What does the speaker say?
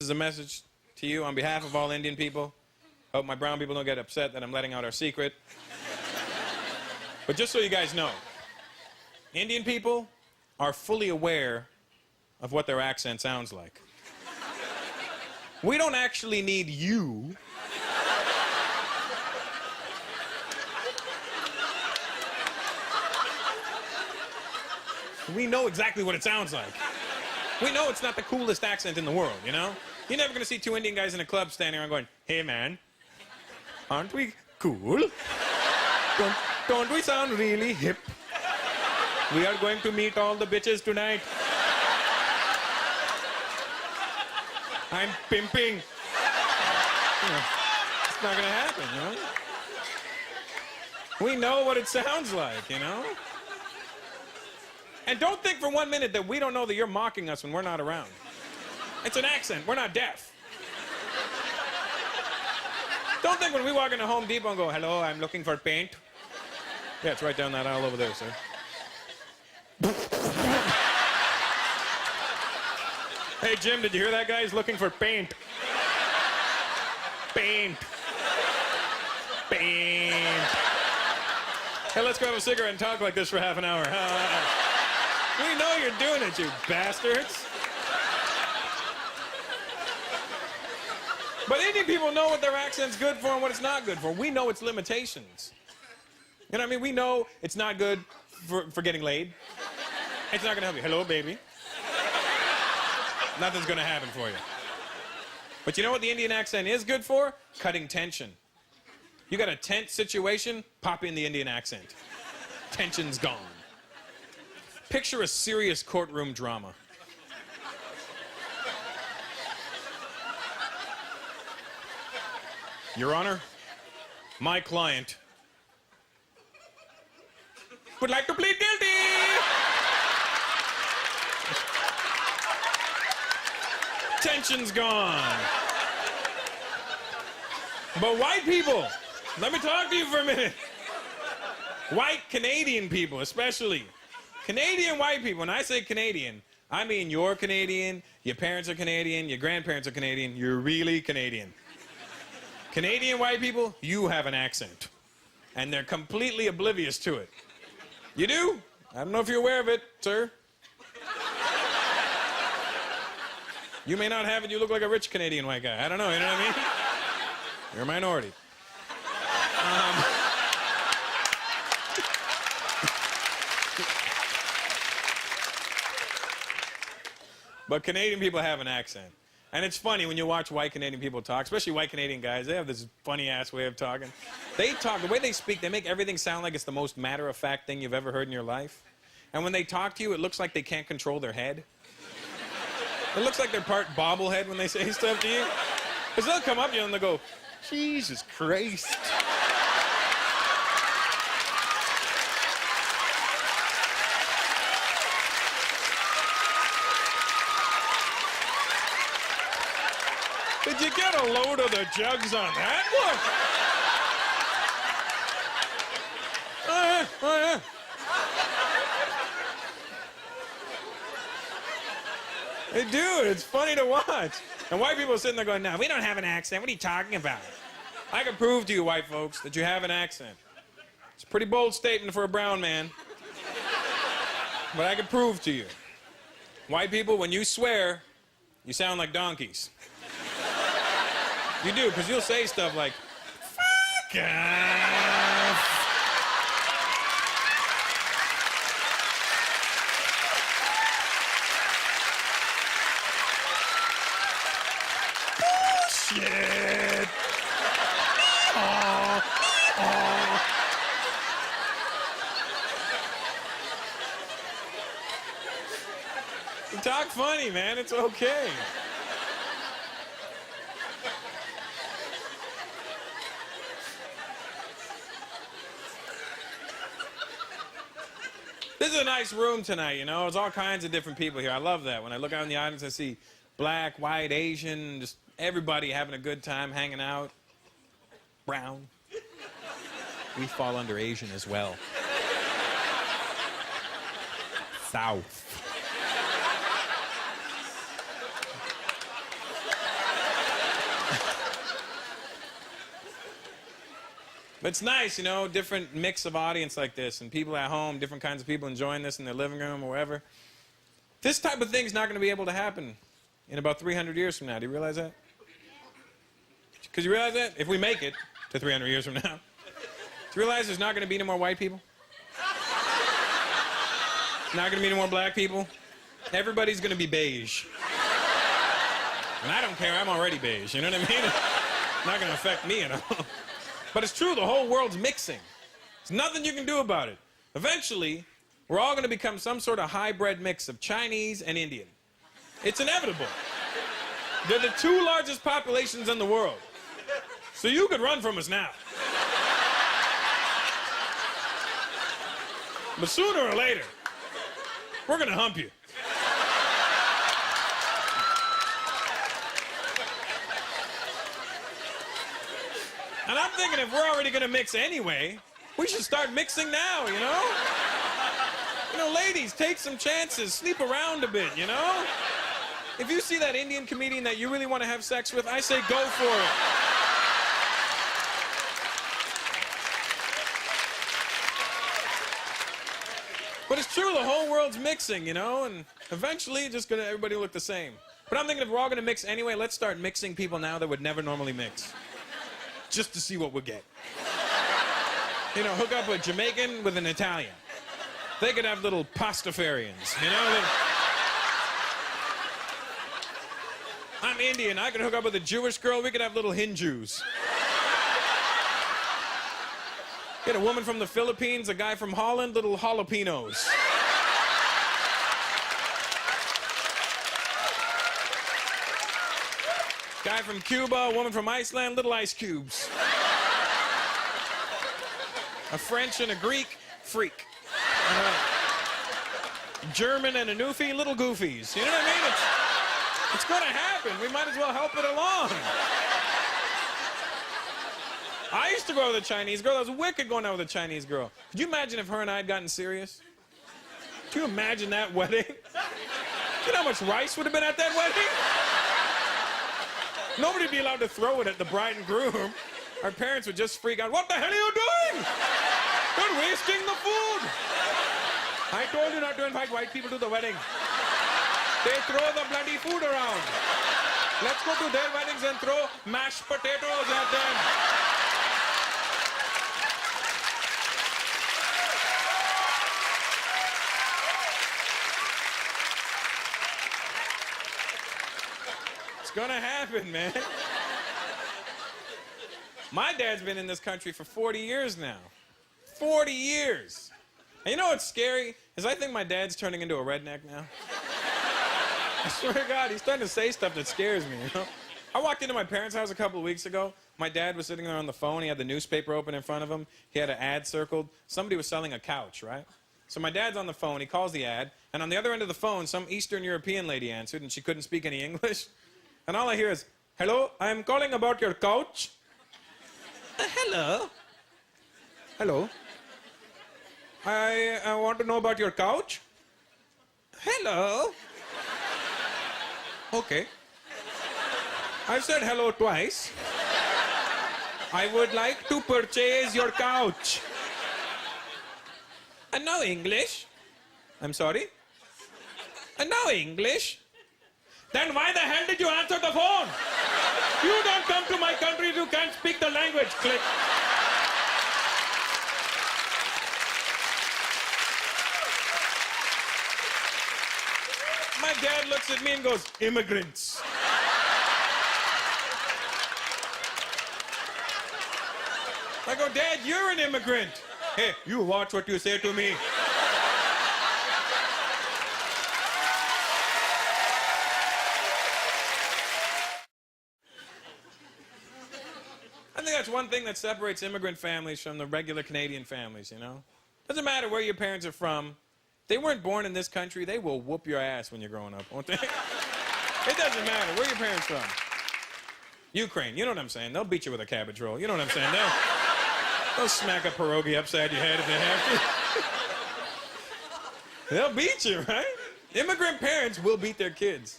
This is a message to you on behalf of all Indian people. Hope my brown people don't get upset that I'm letting out our secret. But just so you guys know, Indian people are fully aware of what their accent sounds like. We don't actually need you we know exactly what it sounds like. We know it's not the coolest accent in the world, you know? You're never gonna see two Indian guys in a club standing around going, "Hey man, aren't we cool? Don't we sound really hip? We are going to meet all the bitches tonight. I'm pimping." You know, it's not gonna happen, you know? We know what it sounds like, you know? And don't think for 1 minute that we don't know that you're mocking us when we're not around. It's an accent. We're not deaf. Don't think when we walk into Home Depot and go, "Hello, I'm looking for paint." Yeah, it's right down that aisle over there, sir. Hey, Jim, did you hear that guy? He's looking for paint. Paint. Paint. Hey, let's go have a cigarette and talk like this for half an hour. We know you're doing it, you bastards. But Indian people know what their accent's good for and what it's not good for. We know its limitations. You know what I mean? We know it's not good for getting laid. It's not gonna help you. "Hello, baby." Nothing's gonna happen for you. But you know what the Indian accent is good for? Cutting tension. You got a tense situation, pop in the Indian accent. Tension's gone. Picture a serious courtroom drama. "Your Honor, my client would like to plead guilty." Tension's gone. But white people, let me talk to you for a minute. White Canadian people, especially. Canadian white people, when I say Canadian, I mean you're Canadian, your parents are Canadian, your grandparents are Canadian, you're really Canadian. Canadian white people, you have an accent. And they're completely oblivious to it. You do? I don't know if you're aware of it, sir. You may not have it, you look like a rich Canadian white guy. I don't know, you know what I mean? You're a minority. But Canadian people have an accent. And it's funny when you watch white Canadian people talk, especially white Canadian guys, they have this funny-ass way of talking. They talk, the way they speak, they make everything sound like it's the most matter-of-fact thing you've ever heard in your life. And when they talk to you, it looks like they can't control their head. It looks like they're part bobblehead when they say stuff to you. Because they'll come up to you and they'll go, "Jesus Christ." Did you get a load of the jugs on that one? Oh yeah. They do. It's funny to watch. And white people are sitting there going, "No, we don't have an accent. What are you talking about?" I can prove to you, white folks, that you have an accent. It's a pretty bold statement for a brown man. But I can prove to you. White people, when you swear, you sound like donkeys. You do, because you'll say stuff like, "Fuck off." Bullshit. Oh. You talk funny, man. It's okay. This is a nice room tonight, you know? There's all kinds of different people here. I love that. When I look out in the audience, I see black, white, Asian, just everybody having a good time, hanging out. Brown. We fall under Asian as well. South. But it's nice, you know, different mix of audience like this, and people at home, different kinds of people enjoying this in their living room or wherever. This type of thing's not going to be able to happen in about 300 years from now. Do you realize that? Because you realize that? If we make it to 300 years from now. Do you realize there's not going to be any more white people? Not going to be any more black people? Everybody's going to be beige. And I don't care, I'm already beige, you know what I mean? It's not going to affect me at all. But it's true, the whole world's mixing. There's nothing you can do about it. Eventually, we're all going to become some sort of hybrid mix of Chinese and Indian. It's inevitable. They're the two largest populations in the world. So you could run from us now. But sooner or later, we're going to hump you. And I'm thinking if we're already going to mix anyway, we should start mixing now, you know? You know, ladies, take some chances. Sleep around a bit, you know? If you see that Indian comedian that you really want to have sex with, I say go for it. But it's true, the whole world's mixing, you know? And eventually, everybody look the same. But I'm thinking if we're all going to mix anyway, let's start mixing people now that would never normally mix. Just to see what we'll get. You know, hook up a Jamaican with an Italian. They could have little pastafarians, you know? I'm Indian, I could hook up with a Jewish girl, we could have little Hindus. Get a woman from the Philippines, a guy from Holland, little jalapenos. Guy from Cuba, a woman from Iceland, little ice cubes. A French and a Greek, freak. German and a Newfie, little goofies. You know what I mean? It's going to happen. We might as well help it along. I used to go out with a Chinese girl. That was wicked going out with a Chinese girl. Could you imagine if her and I had gotten serious? Could you imagine that wedding? You know how much rice would have been at that wedding? Nobody would be allowed to throw it at the bride and groom. Our parents would just freak out. What the hell are you doing? You're wasting the food. I told you not to invite white people to the wedding. They throw the bloody food around. Let's go to their weddings and throw mashed potatoes at them. It's gonna happen, man. My dad's been in this country for 40 years now. 40 years. And you know what's scary? Is I think my dad's turning into a redneck now. I swear to God, he's starting to say stuff that scares me, you know? I walked into my parents' house a couple of weeks ago. My dad was sitting there on the phone. He had the newspaper open in front of him. He had an ad circled. Somebody was selling a couch, right? So my dad's on the phone. He calls the ad. And on the other end of the phone, some Eastern European lady answered, and she couldn't speak any English. And all I hear is, "Hello, I'm calling about your couch." Hello? Hello? I want to know about your couch. Hello? Okay. I've said hello twice. I would like to purchase your couch. And no English? I'm sorry? And no English? Then why the hell did you answer the phone? You don't come to my country if you can't speak the language. Click. My dad looks at me and goes, "Immigrants." I go, "Dad, you're an immigrant." "Hey, you watch what you say to me." I think that's one thing that separates immigrant families from the regular Canadian families, you know? Doesn't matter where your parents are from. They weren't born in this country, they will whoop your ass when you're growing up, won't they? It doesn't matter. Where are your parents from? Ukraine, you know what I'm saying? They'll beat you with a cabbage roll. You know what I'm saying? They'll smack a pierogi upside your head if they have to. They'll beat you, right? Immigrant parents will beat their kids.